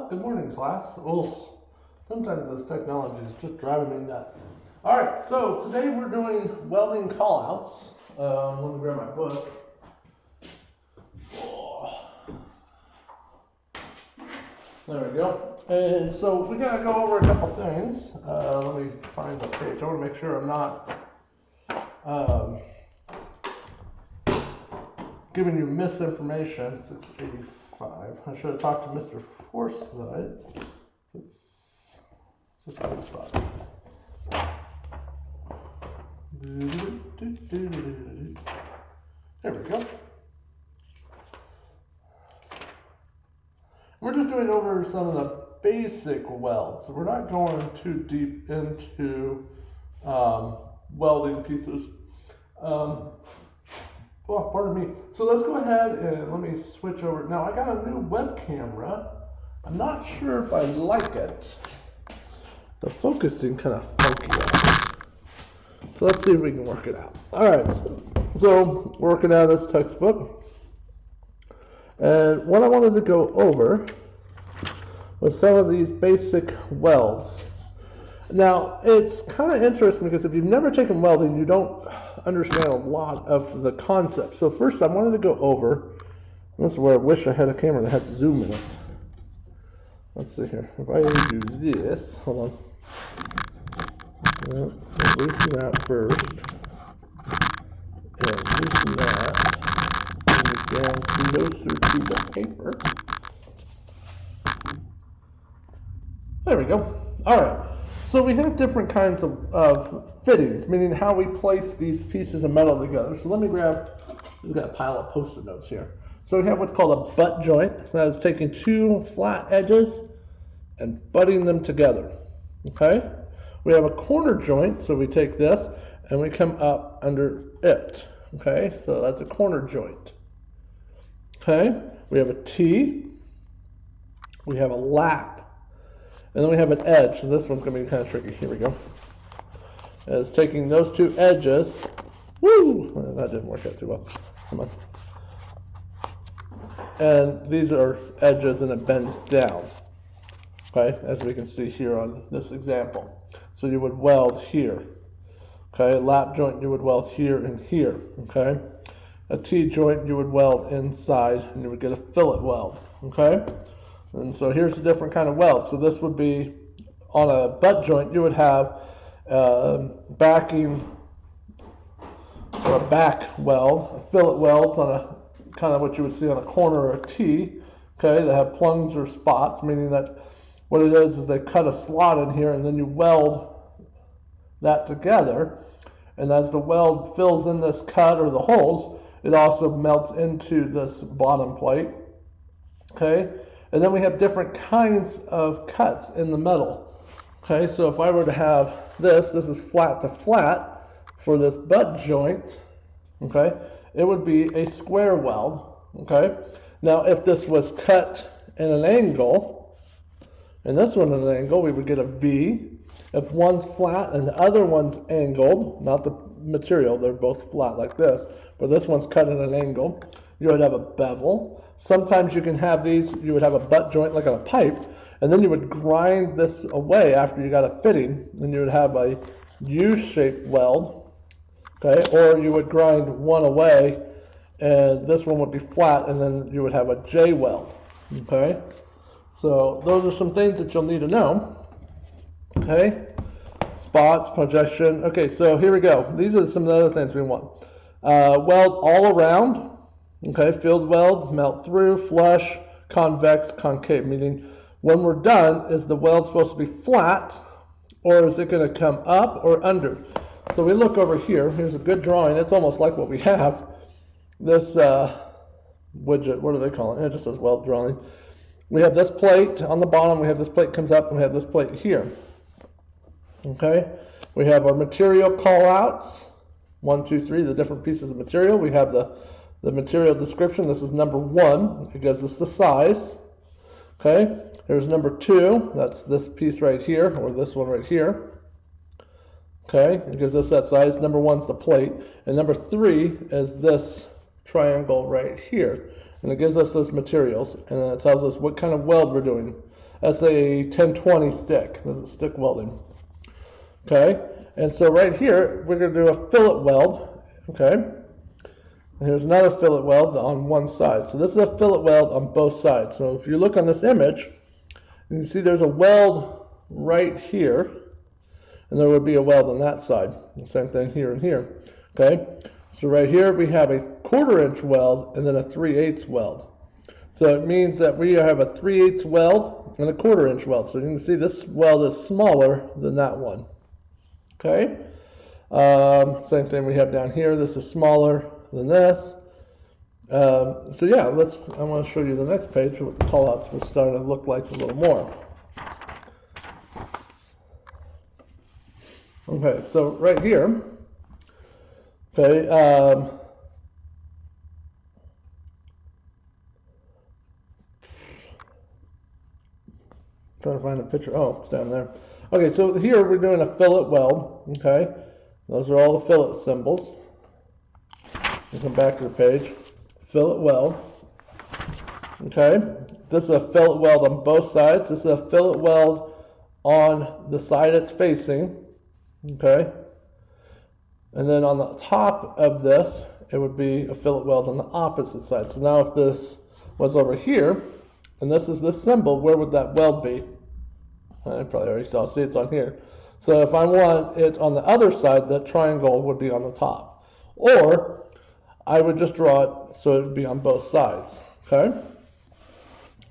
Well, good morning, class. Oh, sometimes this technology is just driving me nuts. All right, so today we're doing welding call-outs. Let me grab my book. Oh. There we go. And so we're gonna go over a couple things. Let me find the page. I want to make sure I'm not giving you misinformation. 685. I should have talked to Mr. Forsythe. 685. There we go. We're just doing over some of the basic welds. So we're not going too deep into welding pieces. Oh, pardon me. So let's go ahead and let me switch over. Now I got a new web camera. I'm not sure if I like it. The focusing kind of funky out. So let's see if we can work it out. All right, so working out of this textbook. And what I wanted to go over was some of these basic welds. Now, it's kind of interesting because if you've never taken welding, you don't understand a lot of the concepts. So first I wanted to go over, this is where I wish I had a camera that had zoom in it. Let's see here. If I do this, hold on. Loosen that first. And loosen that. And we down closer to the paper. There we go. All right. So we have different kinds of fittings, meaning how we place these pieces of metal together. So let me grab, I've got a pile of Post-it notes here. So we have what's called a butt joint. That is taking two flat edges and butting them together, okay? We have a corner joint, so we take this and we come up under it, okay? So that's a corner joint, okay? We have a T, we have a lap, and then we have an edge. So this one's going to be kind of tricky. Here we go. And it's taking those two edges. Woo! Well, that didn't work out too well. Come on. And these are edges and it bends down. Okay, as we can see here on this example. So you would weld here. Okay, lap joint you would weld here and here. Okay, a T joint you would weld inside and you would get a fillet weld. Okay. And so here's a different kind of weld. So this would be on a butt joint, you would have backing or a back weld, a fillet welds on a kind of what you would see on a corner or a T. Okay, they have plungs or spots, meaning that what it is they cut a slot in here and then you weld that together. And as the weld fills in this cut or the holes, it also melts into this bottom plate. Okay. And then we have different kinds of cuts in the metal. Okay, so if I were to have this is flat to flat for this butt joint, okay, it would be a square weld, okay. Now if this was cut in an angle, and this one at an angle, we would get a V. If one's flat and the other one's angled, not the material, they're both flat like this, but this one's cut at an angle, you would have a bevel. Sometimes you can have these, you would have a butt joint like on a pipe, and then you would grind this away after you got a fitting, and you would have a U-shaped weld, okay, or you would grind one away, and this one would be flat, and then you would have a J weld, okay. So those are some things that you'll need to know, okay. Spots, projection, okay, so here we go. These are some of the other things we want. Weld all around. Okay, field weld, melt through, flush, convex, concave, meaning when we're done, is the weld supposed to be flat or is it going to come up or under? So we look over here, here's a good drawing, it's almost like what we have. This widget, what do they call it? It just says weld drawing. We have this plate on the bottom, we have this plate comes up, and we have this plate here. Okay, we have our material call-outs, 1, 2, 3, the different pieces of material. We have the material description. This is number 1. It gives us the size. Okay. Here's number 2. That's this piece right here, or this one right here. Okay. It gives us that size. Number 1 is the plate. And number 3 is this triangle right here. And it gives us those materials. And then it tells us what kind of weld we're doing. That's a 1020 stick. This is stick welding. Okay, and so right here, we're going to do a fillet weld. Okay, and here's another fillet weld on one side. So this is a fillet weld on both sides. So if you look on this image, you can see there's a weld right here, and there would be a weld on that side. The same thing here and here. Okay, so right here we have a 1/4 inch weld and then a 3/8 weld. So it means that we have a 3/8 weld and a 1/4 inch weld. So you can see this weld is smaller than that one. Okay, same thing we have down here. This is smaller than this. So yeah, I want to show you the next page what the callouts will start to look like a little more. Okay, so right here, okay, trying to find the picture. Oh, it's down there. Okay, so here we're doing a fillet weld. Okay, those are all the fillet symbols. We'll come back to the page. Fillet weld. Okay, this is a fillet weld on both sides. This is a fillet weld on the side it's facing. Okay, and then on the top of this, it would be a fillet weld on the opposite side. So now if this was over here, and this is this symbol, where would that weld be? I probably already saw. See, it's on here. So if I want it on the other side, that triangle would be on the top. Or I would just draw it so it would be on both sides. Okay?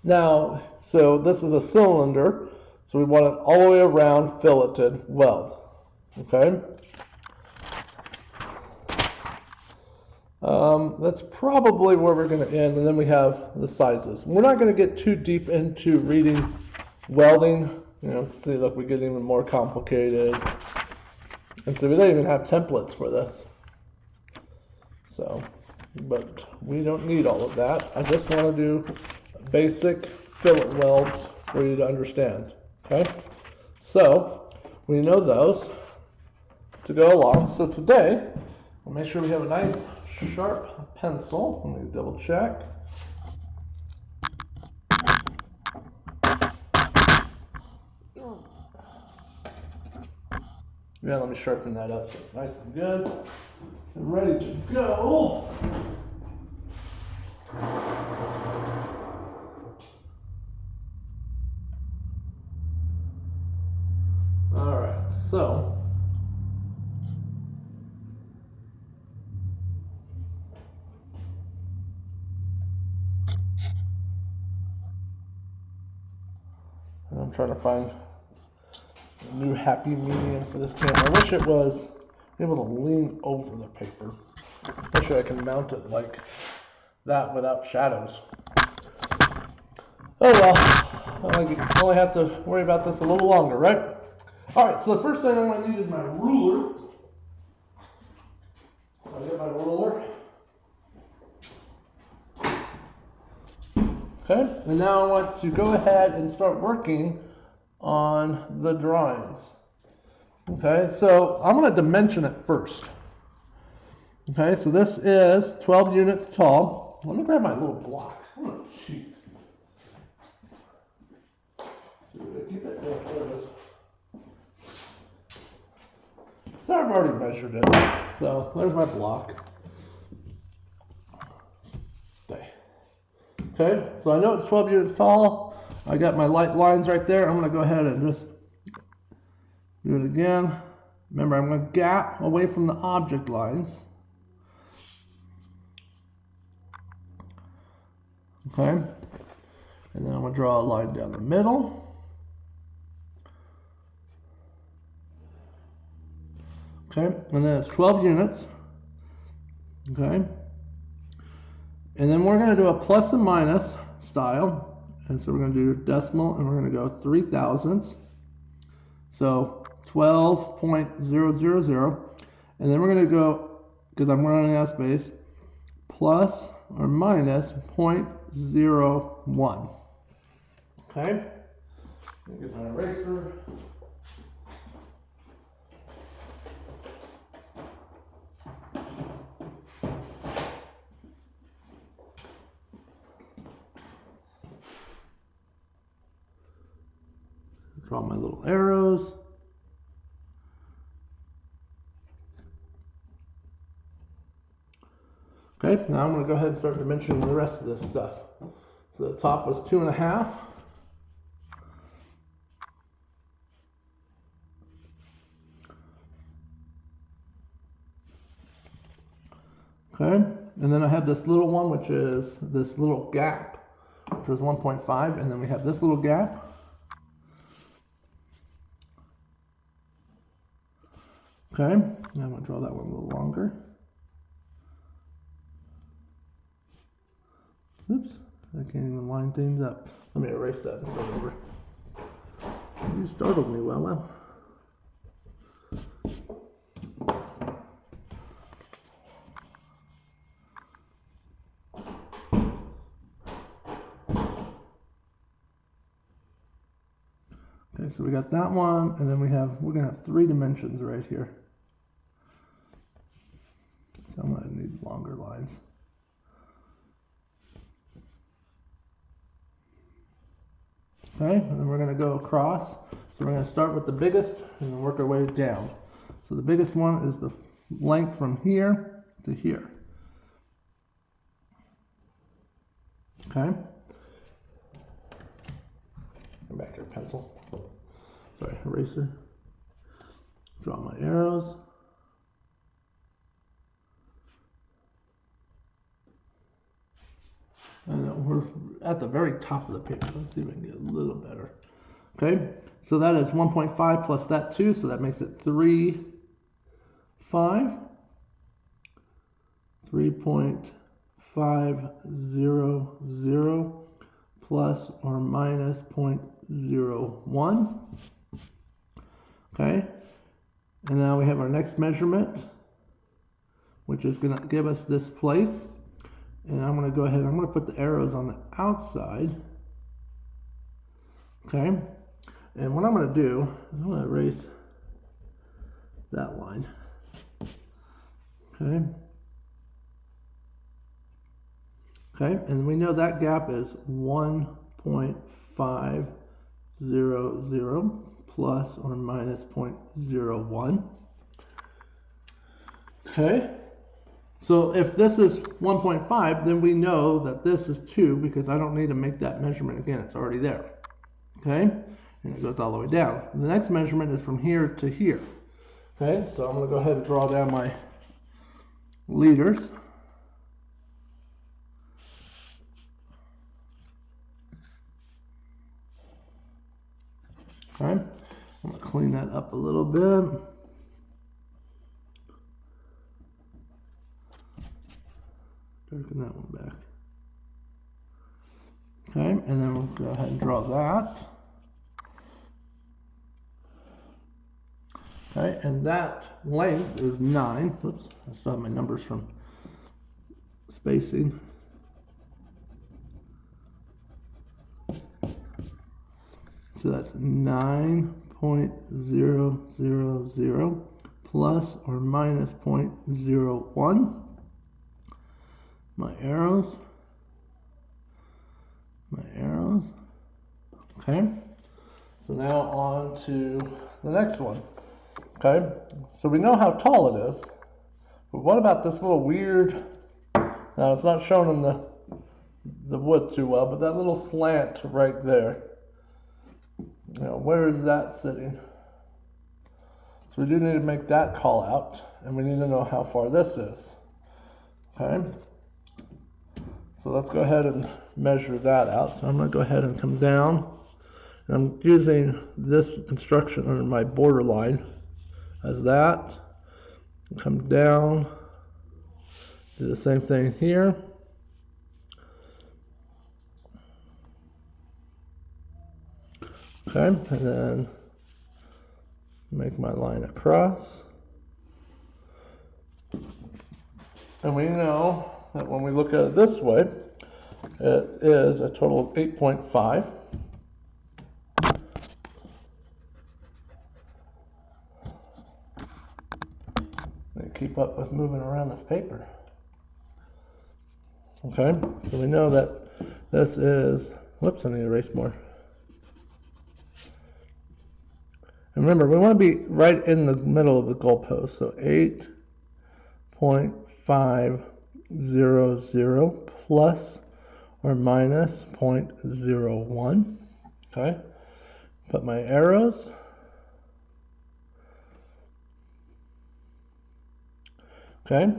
Now, so this is a cylinder, so we want it all the way around filleted weld. Okay? That's probably where we're going to end, and then we have the sizes. We're not going to get too deep into reading welding. You know, see, look, we get even more complicated. And so we don't even have templates for this. So, but we don't need all of that. I just want to do basic fillet welds for you to understand. Okay? So, we know those to go along. So today, we'll make sure we have a nice sharp pencil. Let me double check. Yeah, let me sharpen that up so it's nice and good and ready to go. All right, so I'm trying to find a new happy medium for this camera. I wish it was able to lean over the paper. I wish I can mount it like that without shadows. Oh well, I only have to worry about this a little longer, right? Alright, so the first thing I'm going to need is my ruler. So I get my ruler. Okay, and now I want to go ahead and start working on the drawings. Okay, so I'm going to dimension it first. Okay, so this is 12 units tall. Let me grab my little block. I'm going to cheat. Keep it there. There it is. So I've already measured it. So there's my block. Okay, so I know it's 12 units tall. I got my light lines right there. I'm going to go ahead and just do it again. Remember, I'm going to gap away from the object lines. Okay, and then I'm going to draw a line down the middle. Okay, and then it's 12 units. Okay. And then we're going to do a plus and minus style. And so we're going to do decimal, and we're going to go 3 thousandths. So 12.000. And then we're going to go, because I'm running out of space, plus or minus 0.01. Okay? Get my eraser. Draw my little arrows. Okay, now I'm going to go ahead and start dimensioning the rest of this stuff. So the top was 2.5. Okay, and then I have this little one, which is this little gap, which is 1.5, and then we have this little gap. Okay, now I'm going to draw that one a little longer. Oops, I can't even line things up. Let me erase that and start over. You startled me, well. Okay, so we got that one, and then we're gonna have 3 dimensions right here. So I'm gonna need longer lines. Okay, and then we're gonna go across. So we're gonna start with the biggest and then work our way down. So the biggest one is the length from here to here. Okay. Come back here, pencil. Sorry, eraser. Draw my arrows. And we're at the very top of the paper. Let's see if we can get a little better. Okay, so that is 1.5 plus that 2, so that makes it 3, 5. 3.500 plus or minus 0.01. Okay, and now we have our next measurement, which is going to give us this place. And I'm going to go ahead, I'm going to put the arrows on the outside. Okay, and what I'm going to do is I'm going to erase that line. Okay. Okay, and we know that gap is 1.500 plus or minus 0.01. Okay, so if this is 1.5, then we know that this is 2 because I don't need to make that measurement again. It's already there. Okay, and it goes all the way down. The next measurement is from here to here. Okay, so I'm going to go ahead and draw down my leaders. Okay, I'm going to clean that up a little bit. Darken that one back. Okay, and then we'll go ahead and draw that. Okay, and that length is 9. Oops, I still have my numbers from spacing. So that's 9.000 plus or minus 0.01. My arrows. Okay, so now on to the next one. Okay, so we know how tall it is, but what about this little weird, now it's not shown in the wood too well, but that little slant right there. You know, where is that sitting? So we do need to make that call out, and we need to know how far this is. Okay, so let's go ahead and measure that out. So I'm going to go ahead and come down, and I'm using this construction under my border line as that. Come down, do the same thing here. Okay, and then make my line across. And we know that when we look at it this way, it is a total of 8.5. Keep up with moving around this paper. Okay, so we know that this is, whoops, I need to erase more. And remember, we want to be right in the middle of the goalpost. So 8.500 plus or minus 0.01. Okay. Put my arrows. Okay.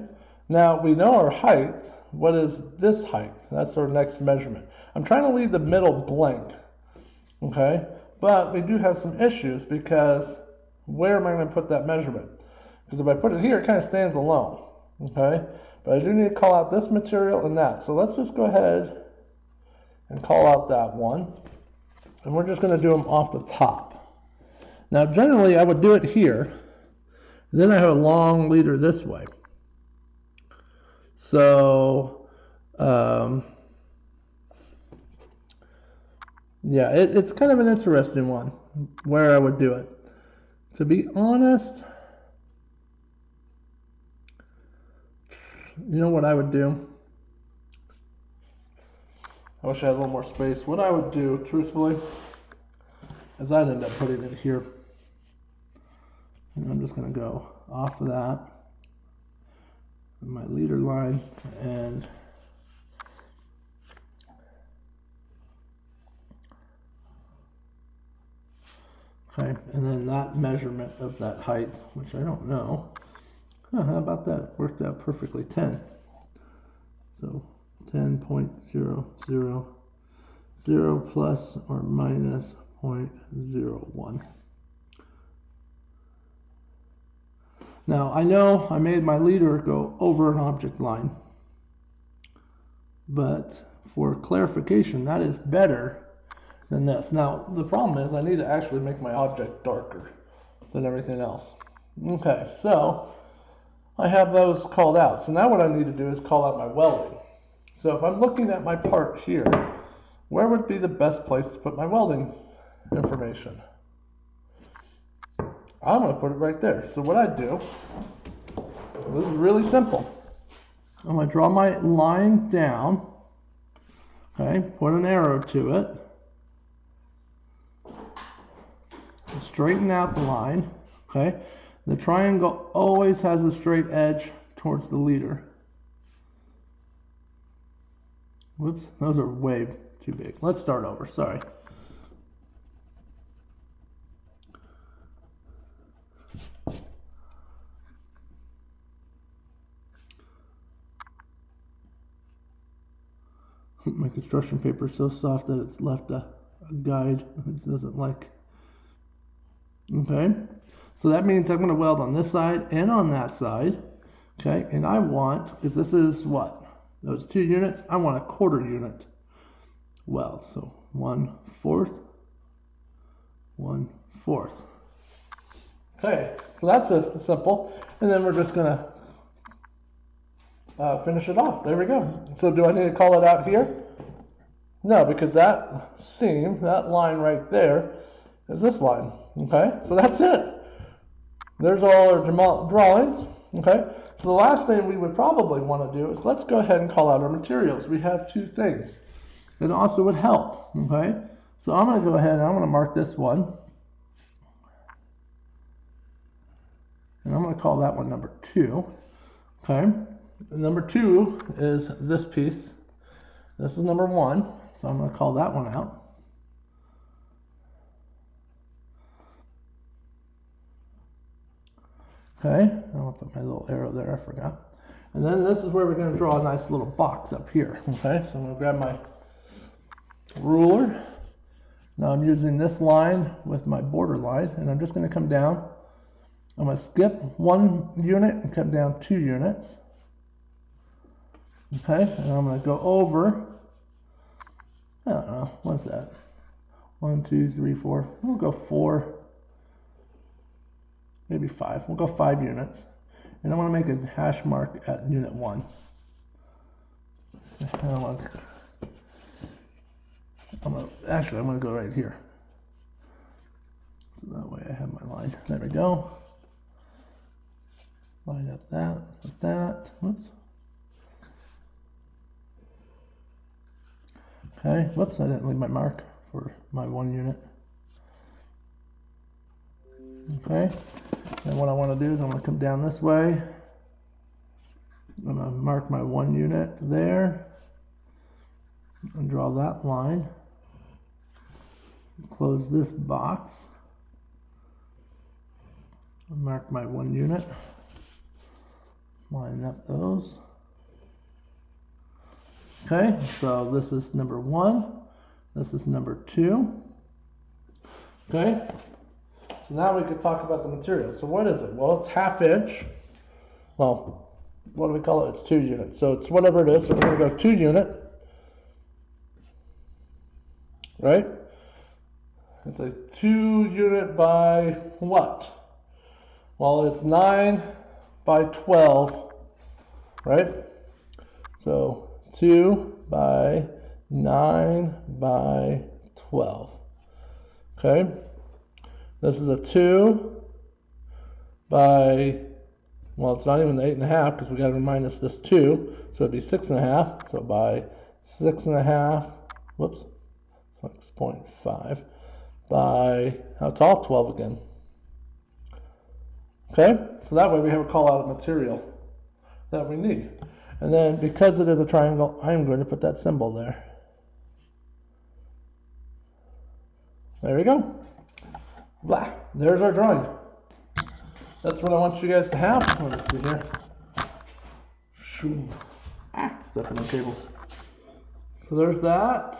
Now we know our height. What is this height? That's our next measurement. I'm trying to leave the middle blank. Okay. But we do have some issues because where am I going to put that measurement? Because if I put it here, it kind of stands alone. Okay. But I do need to call out this material and that. So let's just go ahead and call out that one. And we're just going to do them off the top. Now, generally, I would do it here. Then I have a long leader this way. So, yeah, it's kind of an interesting one where I would do it. To be honest, you know what I would do? I wish I had a little more space. What I would do, truthfully, is I'd end up putting it here. And I'm just going to go off of that. My leader line and okay, and then that measurement of that height, which I don't know. How about that? Worked out perfectly. 10. So 10.000 plus or minus 0.01. Now, I know I made my leader go over an object line, but for clarification, that is better than this. Now, the problem is I need to actually make my object darker than everything else. Okay, so I have those called out. So now what I need to do is call out my welding. So if I'm looking at my part here, where would be the best place to put my welding information? I'm going to put it right there. So what I do, this is really simple. I'm going to draw my line down, okay, put an arrow to it, straighten out the line, okay. The triangle always has a straight edge towards the leader. Whoops, those are way too big. Let's start over, sorry. My construction paper is so soft that it's left a guide it doesn't like. Okay, so that means I'm going to weld on this side and on that side. Okay, and I want, because this is what? Those 2 units, I want a 1/4 unit weld. So 1/4, 1/4. Okay, so that's a simple. And then we're just going to finish it off. There we go. So do I need to call it out here? No, because that seam, that line right there, is this line. Okay, so that's it. There's all our drawings. Okay, so the last thing we would probably want to do is let's go ahead and call out our materials. We have 2 things that also would help. Okay, so I'm going to go ahead and I'm going to mark this one. And I'm going to call that one number 2. Okay. Number 2 is this piece. This is number 1, so I'm going to call that one out. Okay, I'll put my little arrow there, I forgot. And then this is where we're going to draw a nice little box up here. Okay, so I'm going to grab my ruler. Now I'm using this line with my border line, and I'm just going to come down. I'm going to skip 1 unit and come down 2 units. Okay, and I'm going to go over, I don't know, what's that? 1, 2, 3, 4. We'll go 4, maybe 5. We'll go 5 units. And I want to make a hash mark at unit 1. I'm going to go right here. So that way I have my line. There we go. Line up that with that. Whoops. Okay, whoops, I didn't leave my mark for my 1 unit. Okay, and what I want to do is I'm going to come down this way. I'm going to mark my 1 unit there and draw that line. Close this box. Mark my 1 unit. Line up those. Okay, so this is number 1. This is number 2. Okay, so now we could talk about the material. So what is it? Well, it's 1/2 inch. Well, what do we call it? It's 2 units. So it's whatever it is. So we're going to go 2 unit. Right? It's a 2 unit by what? Well, it's 9 by 12. Right? So 2 by 9 by 12. Okay? This is a 2 by, well, it's not even the 8.5 because we got to minus this 2. So it'd be 6.5. So by 6.5, whoops, 6.5 by, how tall? 12 again. Okay? So that way we have a call out of material that we need. And then because it is a triangle, I'm going to put that symbol there. There we go. Blah. There's our drawing. That's what I want you guys to have. Let's see here. Shoo. Stepping on cables. So there's that.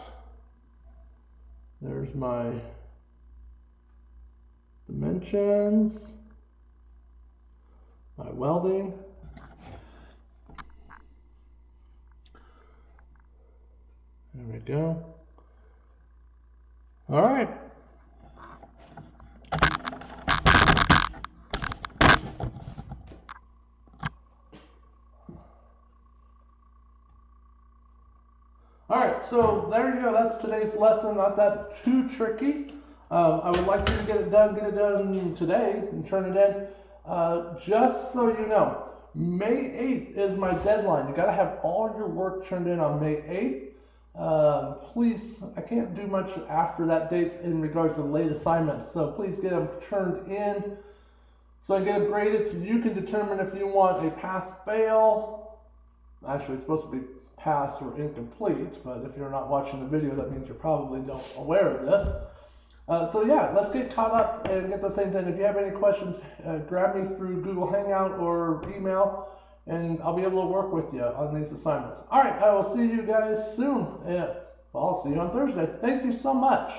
There's my dimensions. My welding. There we go. All right. All right, so there you go. That's today's lesson. Not that too tricky. I would like you to get it done today and turn it in. Just so you know, May 8th is my deadline. You got to have all your work turned in on May 8th. Please, I can't do much after that date in regards to late assignments, so please get them turned in so I get them graded so you can determine if you want a pass-fail. Actually, it's supposed to be pass or incomplete, but if you're not watching the video, that means you're probably not aware of this. So yeah, let's get caught up and get those things in. If you have any questions, grab me through Google Hangout or email, and I'll be able to work with you on these assignments. All right, I will see you guys soon. Well, I'll see you on Thursday. Thank you so much.